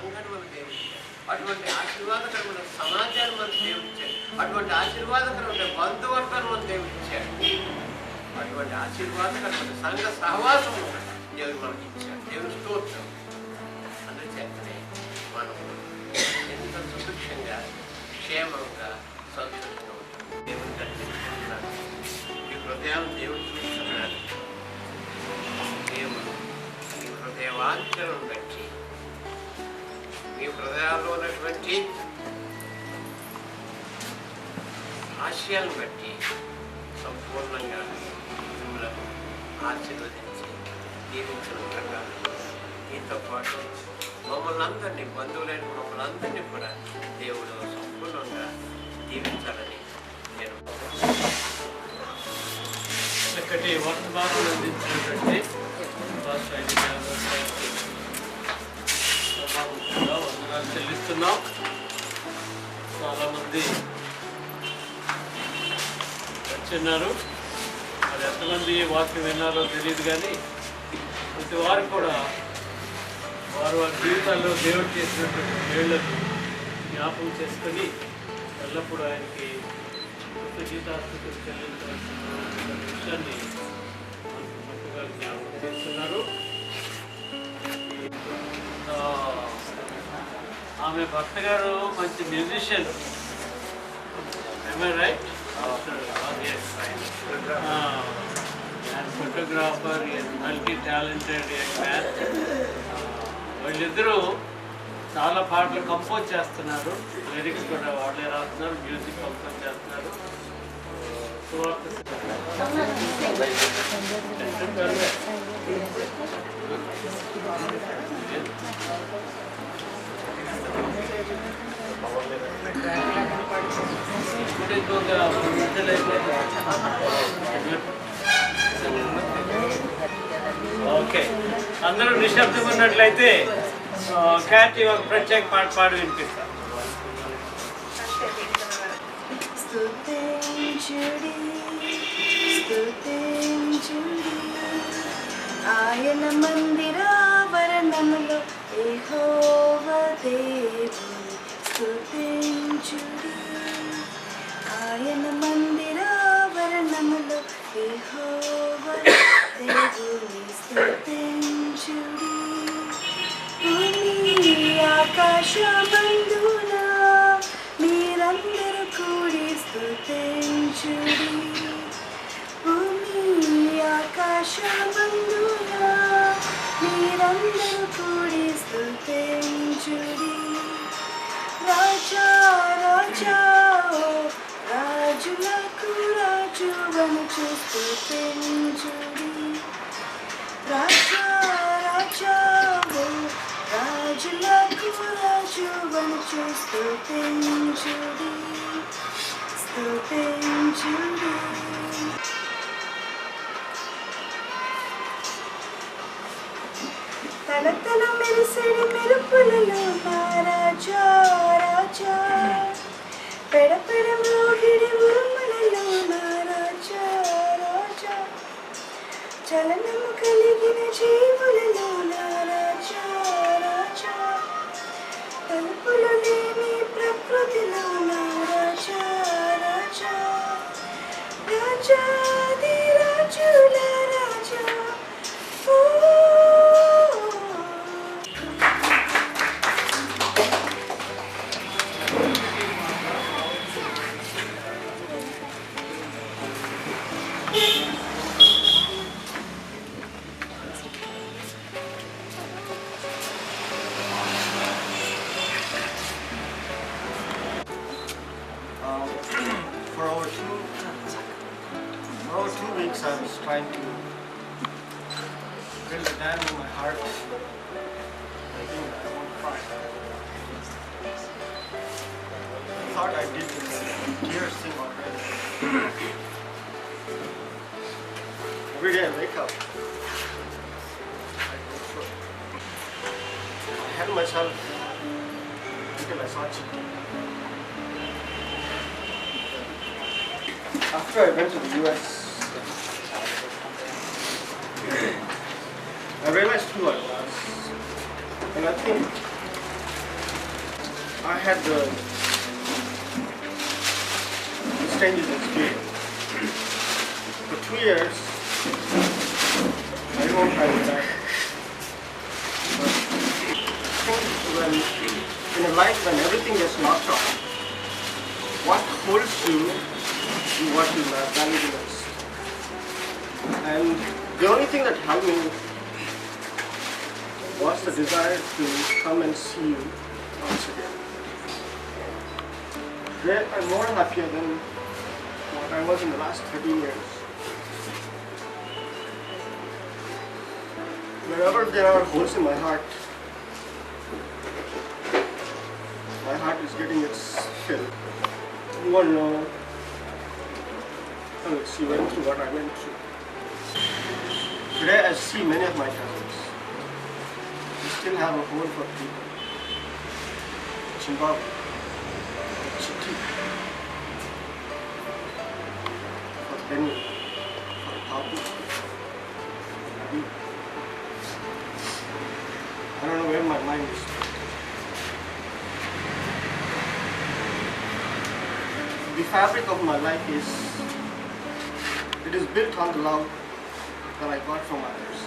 సంఘాన్ని మనకు దేవుడు ఇచ్చాడు. అటువంటి ఆశీర్వాదకరమైన సమాజాన్ని మనకు దేవుడు ఇచ్చాడు. అటువంటి ఆశీర్వాదకరమైన బంధువర్గాన్ని మనకు దేవుడు ఇచ్చాడు. అటువంటి ఆశీర్వాదకరమైన సంఘ సహవాసం దేవుడు మనకి ఇచ్చాడు. దేవుడు స్తోత్రం. అందుచేతనే మనం ఎంత సుభిక్షంగా క్షేమంగా సంతోషంగా ఉంటాం. దేవుడు కల్పించుకుంటున్నాడు. ఈ హృదయాన్ని దేవుడు చూస్తున్నాడు. దేవుడు ఈ హృదయవాంఛలను బట్టి మీ హృదయాల్లో ఉన్నటువంటి ఆశయాలను బట్టి సంపూర్ణంగా మిమ్మల్ని ఆశీర్వదించి దీవించడం దీంతో పాటు మమ్మల్ని అందరినీ బంధువులైన మమ్మల్ని అందరినీ కూడా దేవుడు సంపూర్ణంగా దీవించాలని నేను చక్కటి వర్తమానం అందించినటువంటి వందనాలు చెల్లిస్తున్నాం. చాలామంది వచ్చిన్నారు. మరి ఎంతమంది వాక్యం విన్నారో తెలియదు, కానీ ప్రతి వారు కూడా వారి జీవితాల్లో దేవుడు చేసినటువంటి మేళ్లను జ్ఞాపకం చేసుకొని ఎల్లప్పుడూ ఆయనకి కృతజ్ఞతాస్తుతులు చెల్లించాల్సిన విషయాన్ని మనకు జ్ఞాపకం చేస్తున్నారు. ఆమె భర్త గారు మంచి musician, right? And photographer, multi talented young man. వాళ్ళిద్దరూ చాలా పాటలు కంపోజ్ చేస్తున్నారు. లిరిక్స్ కూడా వాళ్ళే రాస్తున్నారు, మ్యూజిక్ కంపోజ్ చేస్తున్నారు. ఓకే, అందరూ నిశ్శబ్దం ఉన్నట్లయితే ఖ్యాతి ఒక ప్రత్యేక పాట పాడి వినిపిస్తారు. ఆయన మందిరావరణములో యెహోవా దేవుని స్తుతించుడి. ఆయన మందిరావరణములో యెహోవా దేవుని స్తుతించుడి. భూమి ఆకాశమందున మీరందరూ కూడి స్తుతించుడి. భూమి ఆకాశమందున మీరందరూ కూడి స్తుతించుడి. రాజా రాజా రాజులకు రాజువనుచు స్తుతించుడి. రాజా రాజా రాజులకు రాజువనుచు స్తుతించుడి. స్తుతించుడి. తల మెరిసెడి మెరుపులలో నా రాజా రాజా, పెడపెడ మ్రోగిడి ఉరుములలో నా రాజా రాజా, చలనము కలిగిన జీవులలో నా రాజా రాజా, తలుపులు లేని ప్రకృతిలో నా రాజా రాజా, రాజాది రాజుల రాజా. For over 2 weeks I was trying to build a dam in my heart. I think I won't cry. I thought I did this tears thing already. Every day I wake up, I go through. I held myself until I saw chicken. After I went to the US, I realized who I was. And I think had the strangest experience. For 2 years, I won't try with that. But when in a life when everything gets knocked off, what holds you is what you value the most. And the only thing that helped me was the desire to come and see you once again. Today I'm more happier than what I was in the last 13 years. Wherever there are holes in my heart is getting its fill. You all know, Alex, you went through what I went through. Today I see many of my cousins. We still have a hole for people. Zimbabwe, Chiti, for Benny, for Papu, for Nabi. I don't know where my mind is. The fabric of my life is built on the love that I got from others.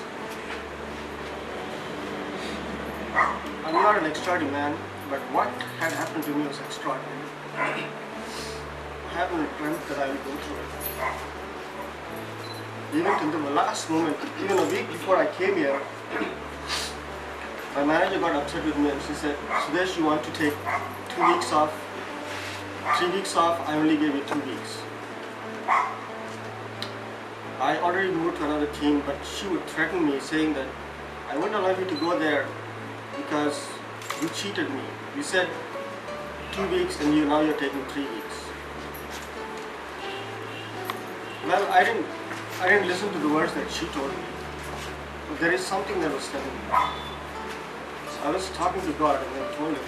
I'm not an extraordinary man, but what had happened to me was extraordinary. I haven't dreamt that I would go through it. Even till the last moment, even a week before I came here, my manager got upset with me and she said, Sudesh, you want to take 2 weeks off? 3 weeks off, I only gave you 2 weeks. I already moved to another team, but she would threaten me saying that I wouldn't allow you to go there because you cheated me. You said 2 weeks and now you're taking 3 weeks. Well, I didn't listen to the words that she told me. But there is something that was telling me. I was talking to God and I told him,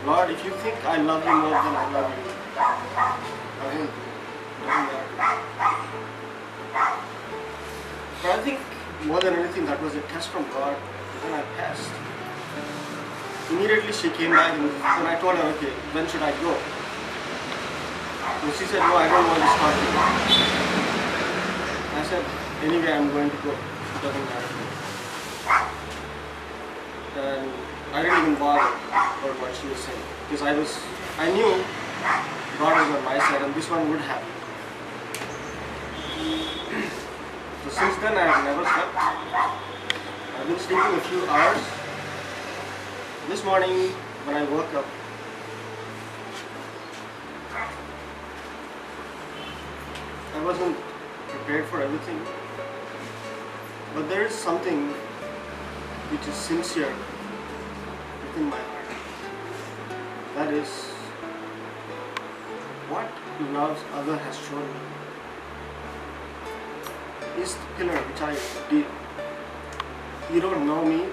Lord, if you think I love you more than I love you, I won't do that. But I think more than anything that was a test from God, and I passed. Immediately she came back and when I told her, okay, when should I go? And she said, no, I don't want to start with you. I said, anyway, I'm going to go. It doesn't matter. And I didn't even bother about what she was saying because I knew God was on my side and this one would happen. So since then I have never slept. I've been sleeping a few hours. This morning when I woke up, I wasn't prepared for everything. But there is something which is sincere within my heart. That is what love other has shown me is the pillar which I did. You don't know me.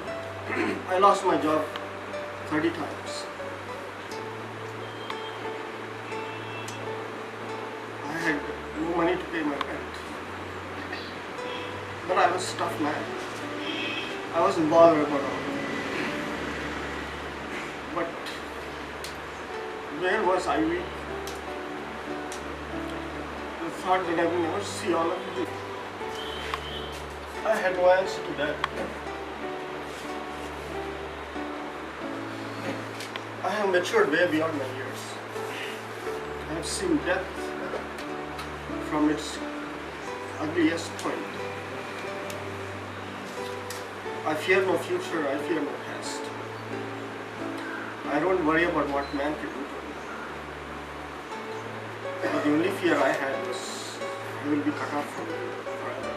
I lost my job 30 times. I had no money to pay my rent. But I was a tough man. I wasn't bothered about all of it. But where was I weak? I thought that I would never see all of you. I had no answer to that. I have matured way beyond my years. I have seen death from its ugliest point. I fear no future, I fear no past. I don't worry about what man can do to me. But the only fear I had was I will be cut off from you forever.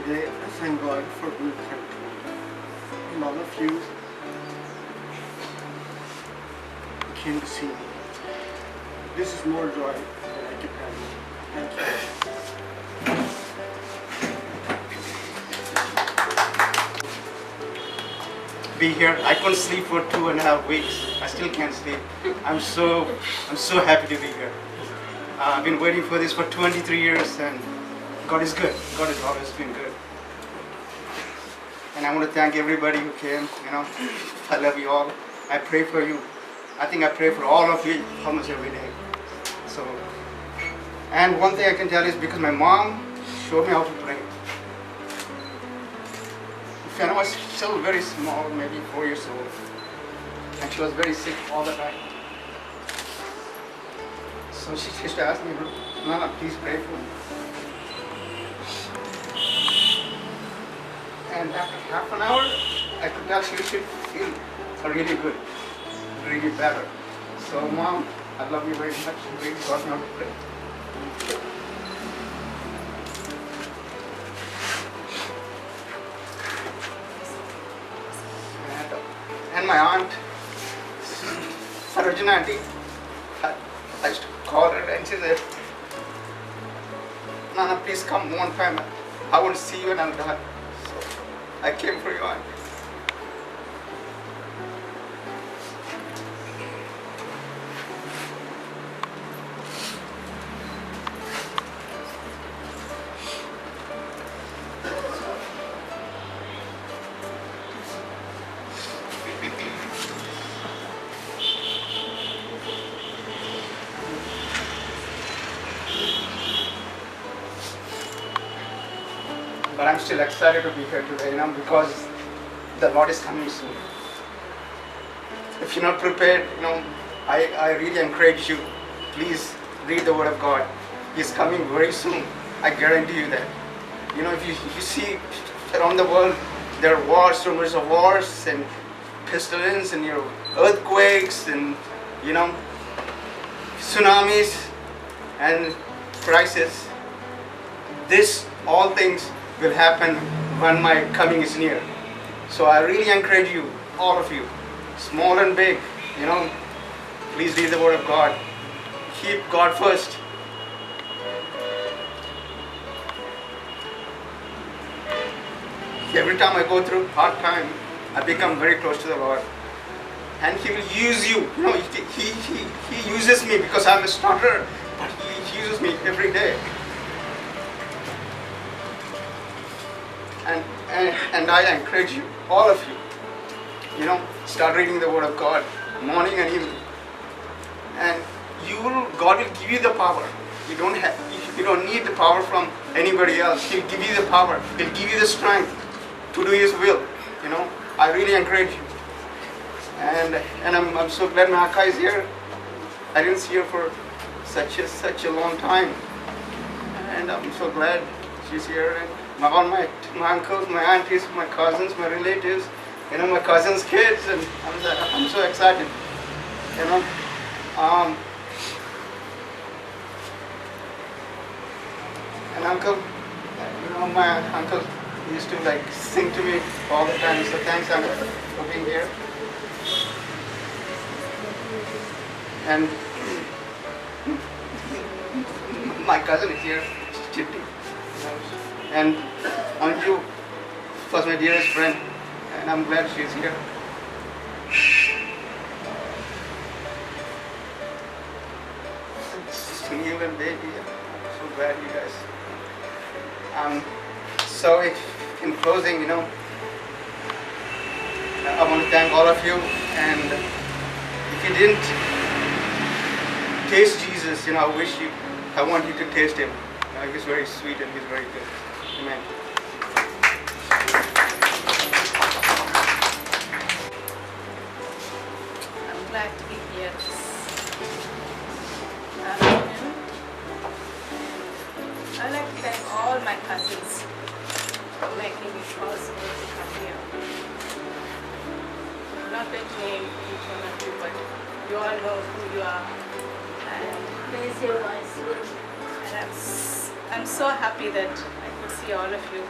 Today, I thank God for being kind to me. And all of you came to see me. This is more joy than I can handle. Thank you. Be here. I couldn't sleep for 2.5 weeks. I still can't sleep. I'm so happy to be here. I've been waiting for this for 23 years and God is good. God has always been good. And I want to thank everybody who came. I love you all. I pray for you. I think I pray for all of you almost every day. So, and one thing I can tell is because my mom showed me how to pray. When I was still very small, maybe 4 years old, and she was very sick all the time. So she used to ask me, Nana, please pray for me. And after half an hour, I could tell she should feel really good, really better. So Mom, I love you very much. You really taught me how to pray. And my aunt, Sarojana auntie, I used to call her and she said, Nana, please come one time. I want to see you and I'm done. So I came for you, aunt. But I'm still excited to be here today, because the Lord is coming soon. If you're not prepared, I really encourage you, please read the Word of God. He's coming very soon. I guarantee you that. If you see around the world, there are wars, rumors of wars, and pestilence, and earthquakes, and tsunamis, and crisis. All things will happen when my coming is near. So I really encourage you, all of you, small and big, please read the Word of God. Keep God first. Every time I go through hard time, I become very close to the Lord. And He will use you. He uses me because I'm a stutterer, but He uses me every day. And I encourage you, all of you, start reading the Word of God morning and evening. And God will give you the power. You don't need the power from anybody else. He'll give you the power. He'll give you the strength to do His will. I really encourage you. And I'm so glad Mahaka is here. I didn't see her for such a long time. And I'm so glad she's here. And all my uncles, my aunties, my cousins, my relatives, my cousins' kids, and I'm so excited. And uncle, my uncle used to sing to me all the time. So thanks, uncle, for being here. And my cousin is here, Chitti. And Anju was my dearest friend, and I'm glad she's here. Sunil and baby, I'm so glad you guys. So in closing, I want to thank all of you. And if you didn't taste Jesus, I want you to taste Him. He's very sweet and He's very good. Amen. I'm glad to be here this afternoon. I'd like to thank all my cousins for making it possible to come here. I'm not going to name each one of you, but you all know who you are. And raise your voice. And I'm so happy that I could see all of you.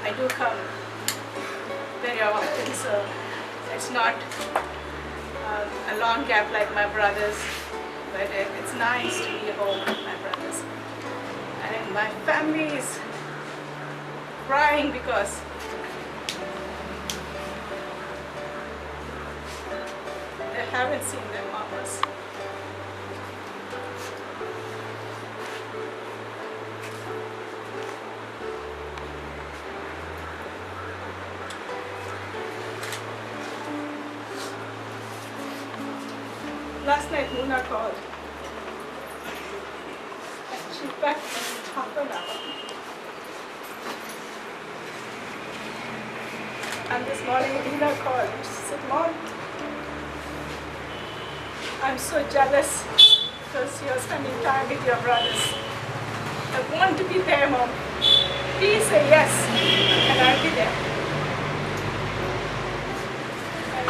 I do come very often, so it's not a long gap like my brothers, but it's nice to be home with my brothers. And my family is crying because they haven't seen their mamas. Last night Muna called. She packed half an hour. And this morning Muna called. She said, Mom, I'm so jealous because you're spending time with your brothers. I want to be there, Mom. Please say yes, and I'll be there. And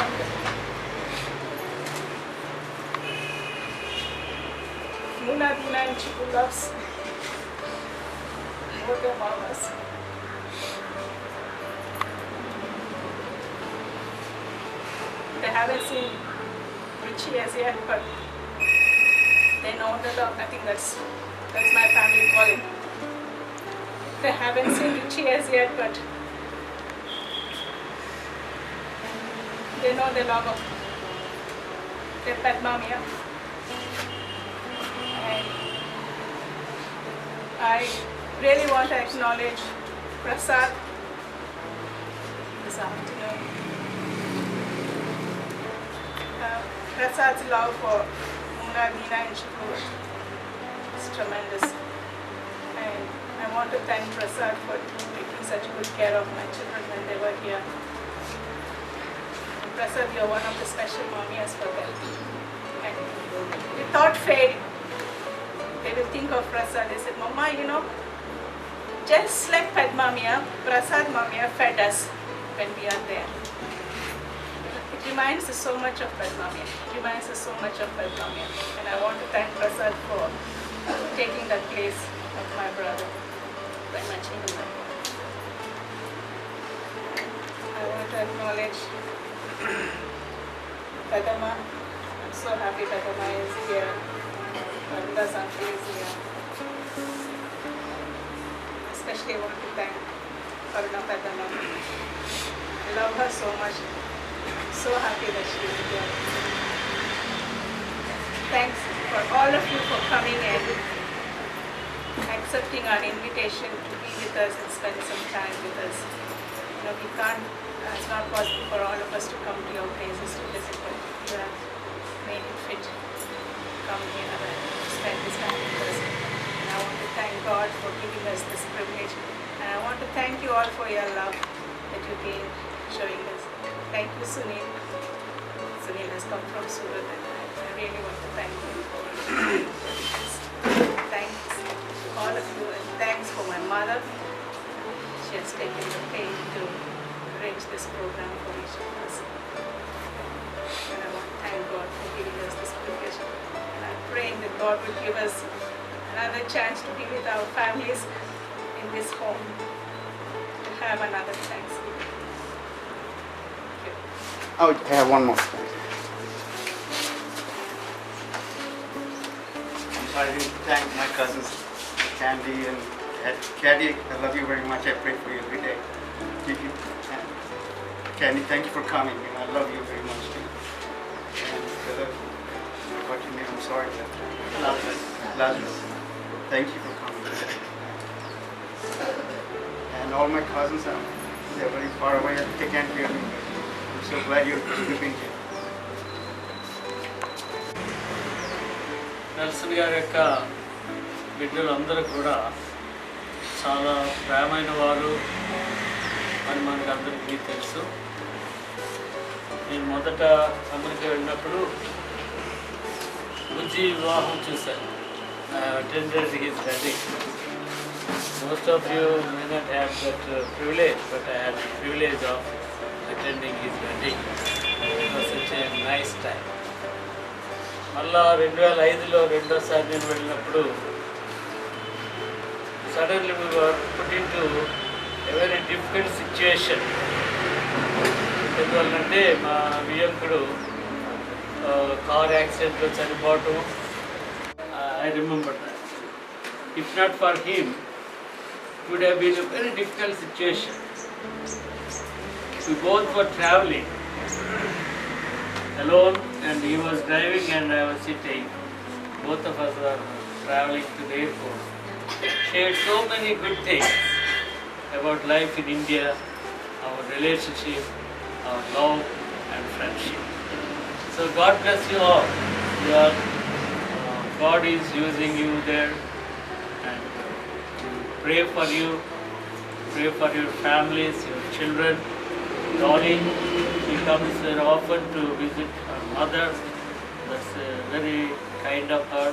Muna, Dina, and Chiku loves both their mamas. They haven't seen Richie as yet, but they know the love. I think that's my family calling. They haven't seen Richie as yet, but they know the love of their pet mommy. And I really want to acknowledge Prasad this afternoon. Prasad's love for Muna, Dina, and Chiku is tremendous. And I want to thank Prasad for taking such good care of my children when they were here. Prasad, you're one of the special mommies for them. And without fail, they will think of Prasad. They said, Mama, just like Pet Mamiya, Prasad Mamiya fed us when we are there. It reminds us so much of Pet Mamiya. It reminds us so much of Pet Mamiya. And I want to thank Prasad for taking that place of my brother when my children were born. I want to acknowledge Padama. I'm so happy Padama is here. Aruda's uncle is here. Especially want to thank Karuna Padama. I love her so much. So happy that she is here. Thanks for all of you for coming and accepting our invitation to be with us and spend some time with us. We can't, it's not possible for all of us to come to your places to visit, but you have made it fit to come here and spend this time with us. And I want to thank God for giving us this privilege. And I want to thank you all for your love that you've been showing us. Thank you, Sunil. Sunil has come from Surat, and I really want to thank you for this. Thanks all of you, and thanks for my mother. She has taken the pain to arrange this program for each of us. And I want to thank God for giving us this privilege. And I'm praying that God will give us another chance to be with our families in this home, to have another Thanksgiving. Oh, I have one more. I will thank my cousins, Candy and Candy. I love you very much. I pray for you every day. Thank you. Candy, thank you for coming. I love you very much too. And brother, I forgot your name. I'm sorry. Lazarus. Thank you for coming. And all my cousins, they're very far away. They can't hear me. I'm so glad you're being here. Narsan గారి యొక్క బిడ్డలందరూ కూడా చాలా ప్రేమైన వారు అని మనకు అందరికీ తెలుసు. నేను మొదట అమెరికా వెళ్ళినప్పుడు బుజ్జి వివాహం చూశాను. I attended his wedding. Most of you may not have that privilege, but I had the privilege of attending his wedding. It was such a nice time. మళ్ళా 2005లో రెండోసారి నేను వెళ్ళినప్పుడు suddenly we were put into a very difficult situation. ఎందువల్లంటే మా వియంకుడు car యాక్సిడెంట్లో చనిపోవటం. I remember that. If not for him, it would have been a very difficult situation. We both were traveling alone, and he was driving and I was sitting. Both of us were traveling to the airport. Shared so many good things about life in India, our relationship, our love and friendship. So God bless you all. God is using you there, and pray for you, pray for your families, your children. Dolly, she comes very often to visit her mother. That's very kind of her.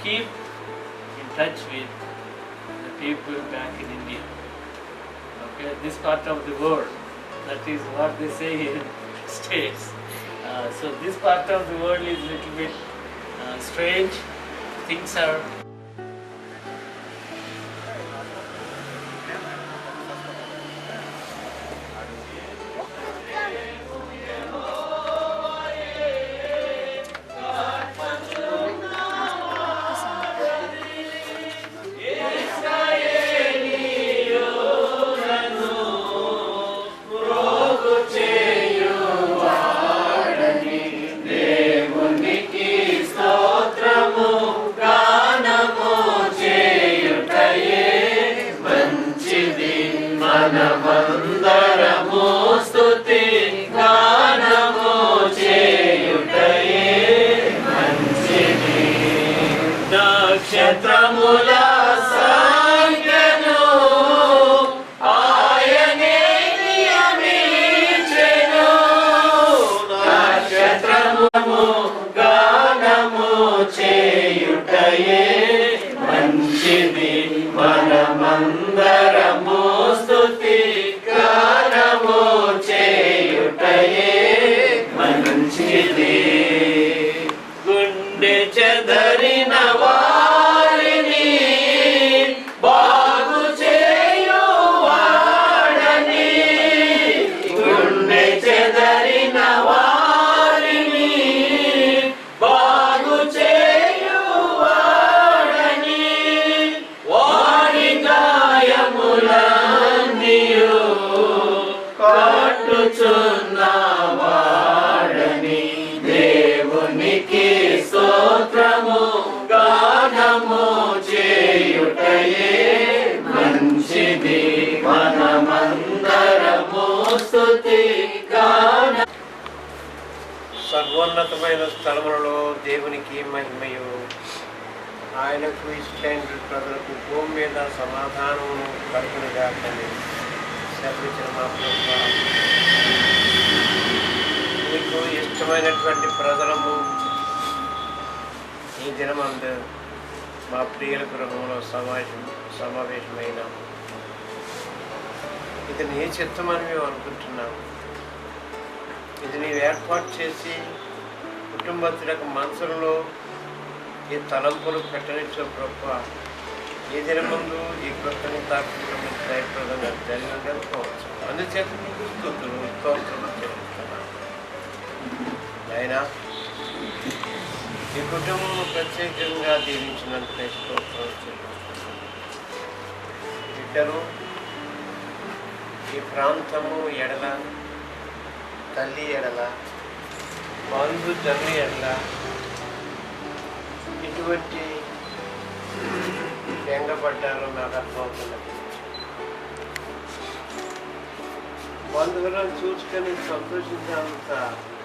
Keep in touch with the people back in India. Okay, this part of the world, that is what they say in States. So this part of the world is a little bit strange. Things are నక్షత్రముల సంఖ్యను ఆయనే నియమించెను. నక్షత్రము గానము చేయుటయే మంచిది, మనమందరము స్తుతి గానము చేయుటయే మంచిది. గుండె చెదరిన వారిని బాగు చేయువాడని, గుండె చెదరిన వారిని బాగు చేయువాడని, వారి గాయములన్నీయు కట్టుచున్నవాడని, దేవునికి స్తోత్రము గానము చేయుటయే మంచిది, మనమందరము స్తుతి గాన. సర్వోన్నతమైన స్థలములలో దేవునికి మహిమయు, ఆయనకు ఇష్టమైన ప్రజలకు భూమి మీద సమాధానమును కలుగునుగాకని సెలవిచ్చిన మా ప్రభువా, మీకు ఇష్టమైనటువంటి ప్రజలము ఈ దినమందు మా ప్రియుల గృహంలో సమావేశమైన ఇది నీ చిత్తమని మేము అనుకుంటున్నాము. ఇది నీవు ఏర్పాటు చేసి కుటుంబస్తులకు మనసులలో ఈ తలంపులు పెట్టనిచ్చో ప్రభువా, ఈ దినమందు ఈ కొత్తని తాకుండా దయప్రదంగా జరిగినట్టు అనుకోవచ్చు. అందుచేత నీకు స్తుతులు స్తోత్రములు చెల్లిస్తున్నాను. అయినా ఈ కుటుంబం ప్రత్యేకంగా దీవించినందుకు స్తోత్రం చెల్లిస్తున్నాను. బిడ్డలు ఈ ప్రాంతము ఎడల, తల్లి ఎడల, బంధు జన్మి ఎడల ఇటువంటి బెంగపడ్డారు నాకు అర్థమవుతున్నది. బంధువులను చూసుకొని సంతోషించేంత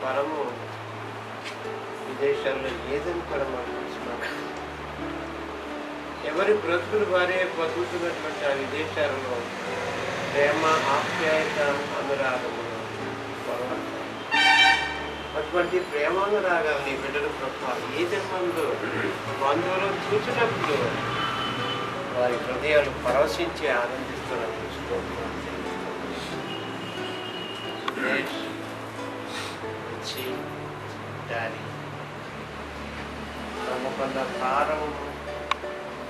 పరము విదేశాల్లో ఏదని కూడా మనం చూస్తున్నాం. ఎవరి బ్రతుకులు వారే బతుకుతున్నటువంటి ఆ విదేశాలలో ప్రేమ, ఆప్యాయత, అనురాగము అటువంటి ప్రేమానురాగాలు నీ బిడ్డలు గొప్ప ఈ జన్మంలో బంధువులు చూసినప్పుడు వారి హృదయాలు పరవశించి ఆనందిస్తున్నారు. డాడీ నమ్మకొండ భారం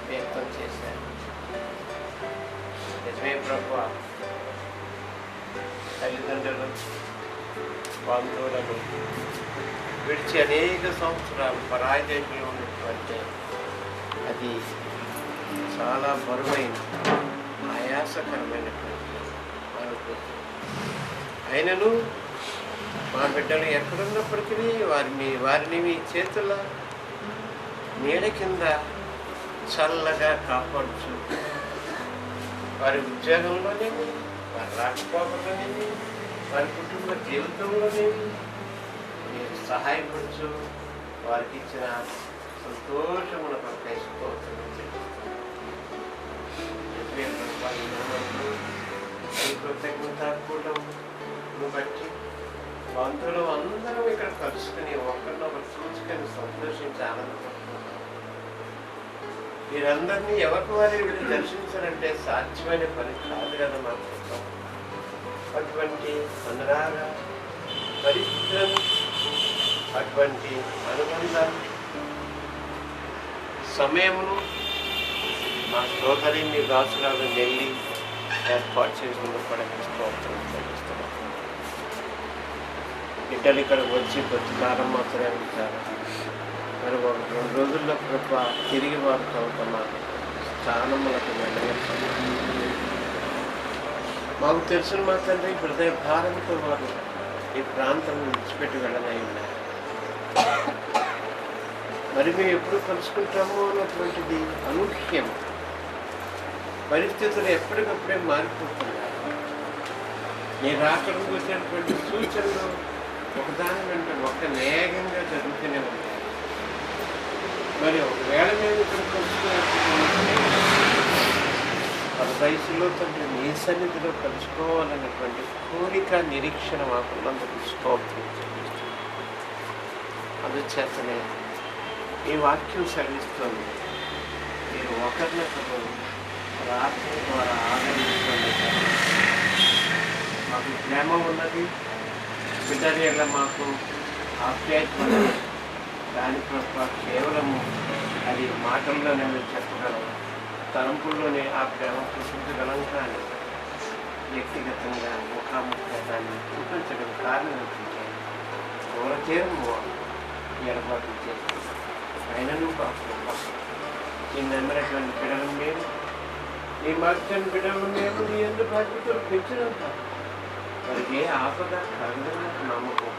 వ్యక్తం చేశారు. నిజమే ప్రభువా, తల్లిదండ్రులు బంధువులను విడిచి అనేక సంవత్సరాలు పరాయి దేశంలో ఉన్నటువంటి అది చాలా బరువైన ఆయాసకరమైనటువంటి అనుభూతి. అయినను మా బిడ్డలు ఎక్కడున్నప్పటికీ వారిని మీ చేతుల నీడ కింద చల్లగా కాపాడుచు, వారి ఉద్యోగంలోనేమి, వారి రాకపోకలోనేమి, వారి కుటుంబ జీవితంలోనేమి మీరు సహాయపరచు. వారికి ఇచ్చిన సంతోషమును కొరకై స్తోత్రం కృతజ్ఞతాపూర్ణము బట్టి బంధువులు అందరం ఇక్కడ కలుసుకుని ఒకరినొకరు చూసుకొని సంతోషించి ఆనందపడుతున్నారు. వీరందరినీ ఎవరికి వారి వీళ్ళు దర్శించాలంటే సాధ్యమైన పని కాదు కదా మా కోసం. అటువంటి అనురాగ పరిస్థితులను, అటువంటి అనుబంధ సమయమును మా సోదరి మీ దాసురాలు నెల్లి ఏర్పాటు చేసినందుకు కూడా మీ స్తోత్రం చెల్లిస్తున్నాం. బిడ్డలు ఇక్కడికి వచ్చి కొద్ది కాలం మాత్రమే ఉంటారు. మరి ఒక 2 రోజుల్లో కృప తిరిగి వారు తమ స్థానములకు వెళ్ళవచ్చు. మాకు తెలిసిన మా తండ్రి హృదయ భారంతో వారు ఈ ప్రాంతం విడిచిపెట్టి వెళ్ళనై ఉన్నారు. మరి మేము ఎప్పుడు కలుసుకుంటామో అన్నటువంటిది అనూహ్యం. పరిస్థితులు ఎప్పటికప్పుడే మారిపోతున్నారు. నేను రాకడం వచ్చినటువంటి సూచనలు ఒకదాని వెంట ఒక వేగంగా జరుగుతూనే ఉంటాయి. మరి ఒకవేళ మేము ఇక్కడ కలుసుకున్నటువంటి 10 వయసులో తండ్రి నీ సన్నిధిలో కలుసుకోవాలనేటువంటి కోరిక నిరీక్షణ మాకున్నందుకు స్తోత్రం చెల్లిస్తున్నాం. అందుచేతనే ఈ వాక్యం సెలవిస్తుంది, మీరు ఒకరినొకరు ప్రార్థన ద్వారా ఆదరించుకోండి. మాకు ప్రేమ ఉన్నది, బిడ్డల మాకు ఆప్యాయత ఉన్నది. దాని తప్ప కేవలము అది మాటల్లోనే మేము చెప్పగలం, తలంపుల్లోనే ఆ ప్రేమ చూపించగలం. కానీ వ్యక్తిగతంగా ముఖాముఖిగా దాన్ని చూపించడం కారణం ఏంటంటే ఘోరతీరము ఏర్పాటు చేస్తుంది. అయినను కాకుండా ఈ నమ్మినటువంటి బిడ్డలు మేము, నీ మార్చిన బిడ్డలు మేము నీ ఎందుకు బాధ్యతలు పెంచినంత వారికి ఏ ఆపద కలగదని నమ్మకం,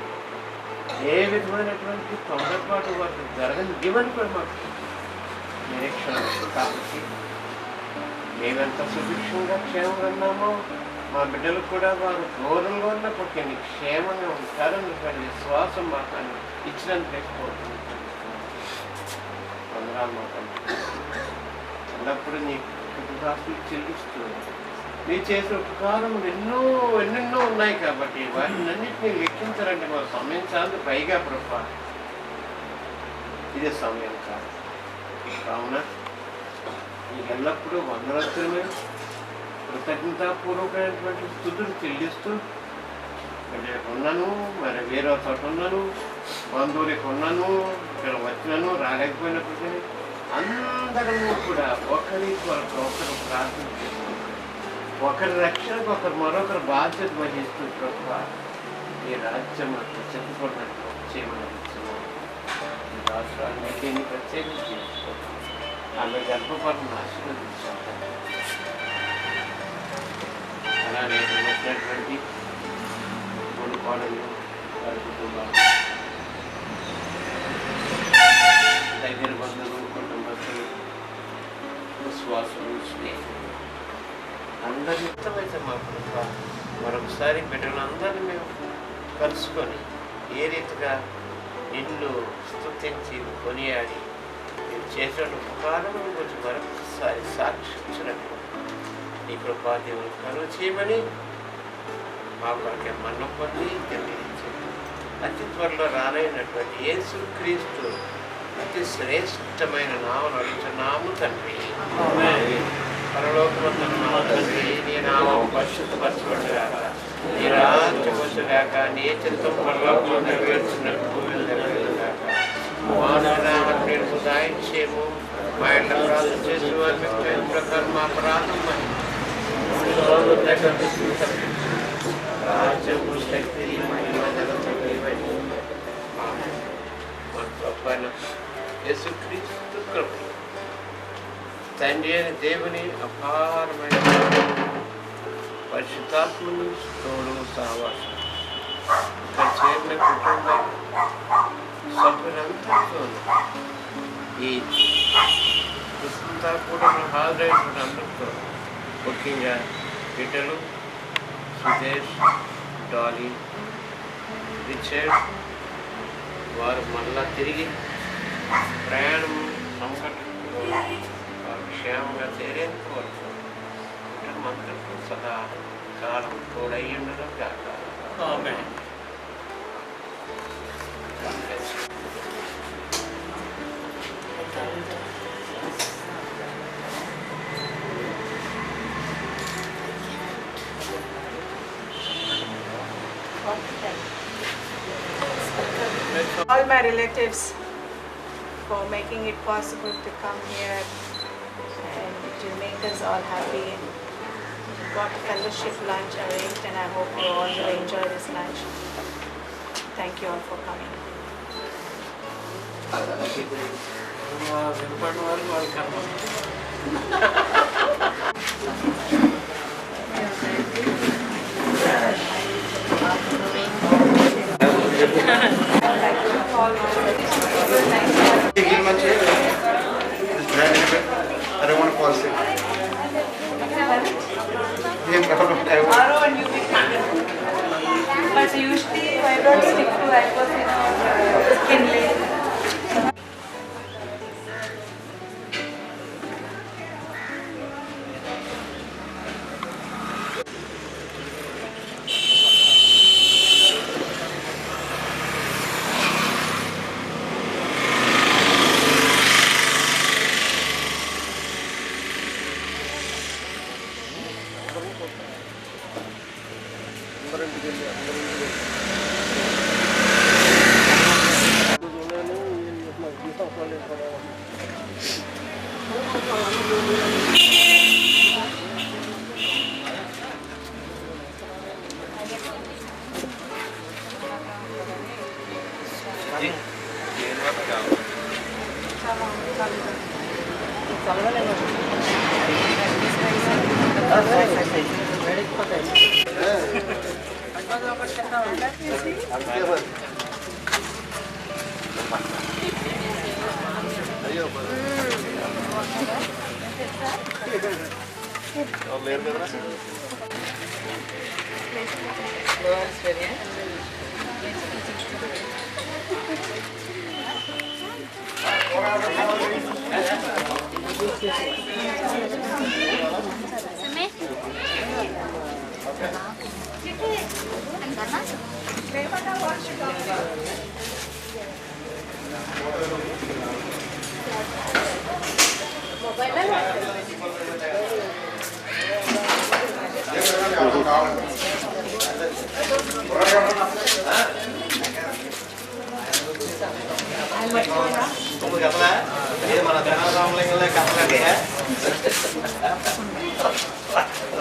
ఏ విధమైనటువంటి తొందరపాటు వారికి జరగని ఇవన్నీ కూడా మాకు నిరీక్షణ. కాబట్టి మేమెంత సుభిక్షంగా క్షేమంగా ఉన్నామో మా బిడ్డలు కూడా వారు దూరంలో ఉన్నప్పటికీ క్షేమంగా ఉంటారన్నటువంటి విశ్వాసం మాకు ఇచ్చినందుకు వేసుకోవచ్చు. వందనాలు మాకు అన్నప్పుడు నీ కృతజ్ఞతలు చెల్లిస్తూ నీ చేసిన ఉపకారములు ఎన్నెన్నో ఉన్నాయి. కాబట్టి వాటిని అన్నింటినీ లెక్కించాలంటే మా సమయం చాలు. పైగా ప్రభా ఇదే సమయం కాదు. కావున నీకు ఎల్లప్పుడూ వందనత్వమే కృతజ్ఞతాపూర్వకమైనటువంటి స్థుతులు చెల్లిస్తూ ఉన్నాను, మరి వేరే చోట ఉన్నాను, బంధువులకి ఉన్నాను, ఇక్కడ వచ్చినాను, రాలేకపోయినప్పటికీ అందరము కూడా ఒకరి కొరకు ఒకరు ప్రార్థన చేస్తూ ఒకరి రక్షణకు ఒకరు మరొకరు బాధ్యత వహిస్తూ ప్రభు ఈ రాజ్యం అట్లా చెప్పుకున్నట్టు చేయమని ఈ రాష్ట్రానికి ఎన్ని ప్రత్యేకంగా చేసుకోవాలి. ఆమె గర్భపాలను ఆశీర్వదించాలి. అలానే వచ్చినటువంటి మూడు కోడలు వారి కుటుంబాలు, దగ్గర బంధువులు, కుటుంబస్తులు, విశ్వాసులు, స్నేహితులు అందరి ఇష్టమైతే మా కృప మరొకసారి బిడ్డలందరినీ మేము కలుసుకొని ఏ రీతిగా నిన్ను స్తుతించి కొనియాడి నేను చేసిన ఉపకారం గురించి మరొకసారి సాక్షించినట్టు నీ కృపా దేవుని కలుగు చేయమని మా కొరకే మన్ను పొంది తెలియజేయండి. అతి త్వరలో రానైనటువంటి యేసు క్రీస్తు అతి శ్రేష్టమైన నామను అడుగుతున్నాము తండ్రి. పరలోకమందున్న మా తండ్రి, నీ నామం పరిశుద్ధపరచబడుగాక, నీ రాజ్యం వచ్చుగాక, నీ చిత్తం పరలోకంలో నెరవేర్చినట్టు భూమిలో నెరవేరుగాక. మానవులను నేడు దాయించేము, మా ఇంట్లో ప్రార్థన చేసి వారి ప్రకారం మా ప్రార్థన రాజ్యము శక్తి మా గొప్ప యేసుక్రీస్తు కృప తండ్రి అయిన దేవుని అపారమైన పరిశుద్ధాత్మను తోడు సహవాసం ఇక్కడ చేరిన కుటుంబ సభ్యులందరితో ఈ పుస్తకంతా కూడా హాజరైనటువంటి అందరితో, ముఖ్యంగా బిడ్డలు సుదేశ్, డాలీ, రిచర్డ్, వారు మళ్ళా తిరిగి ప్రయాణం సంకటం వారు క్షేమంగా చేరేందుకు వరకు కుటుంబంతో సదా కాలం తోడయ్యుండడం కాక. ఆమేన్. All my relatives for making it possible to come here and to make us all happy. Got a fellowship lunch arranged and I hope you all will enjoy this lunch. Thank you all for coming. వినపడిన వారికి వాళ్ళ కర్మ. I don't want to fall sick. But usually I don't stick to Aquafina or Skin Lane.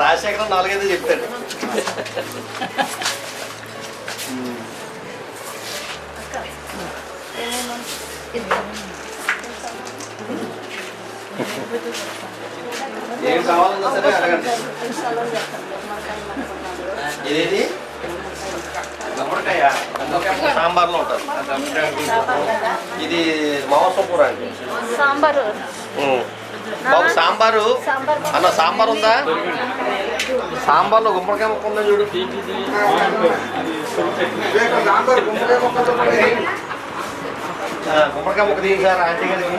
Rajasekharam 4-5 చెప్పాడు. ఏం కావాలన్నా సరే అడగండి. ఇదేది గుమ్మడికాయ సాంబార్లో ఉంటుంది. ఇది మాంసం కూర అండి. సాంబారు బాబు సాంబారు అన్న సాంబార్ ఉందా? సాంబార్లో గుమ్మడికాయ ముక్క ఉందా చూడు. గుమ్మడికాయ ముక్క తీయండి సార్ ఆంటీ గారికి.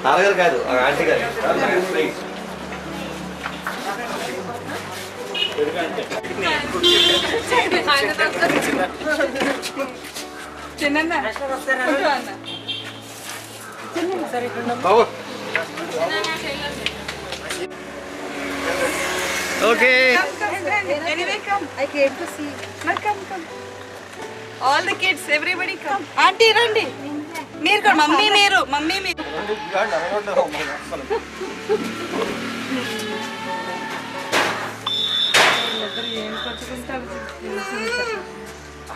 నాన్నగారు కాదు ఆంటీ గారు. బాబు okay. Anyway, come. I came to see. No, come. All the kids, everybody come. Auntie, randi. Meer kar, mummy meeru.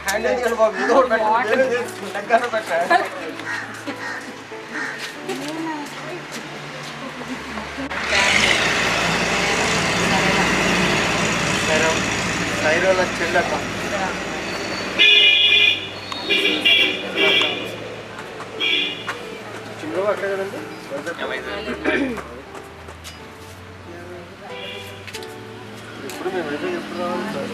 Hand చేయాలి బాబు. ఏదో ఒకటి పెట్టండి. దగ్గర పెట్టండి. సైరోల చెల్లక చిమ్రో అక్కడ కదండి. ఇప్పుడు మేము ఎప్పుడు రావాలి సార్?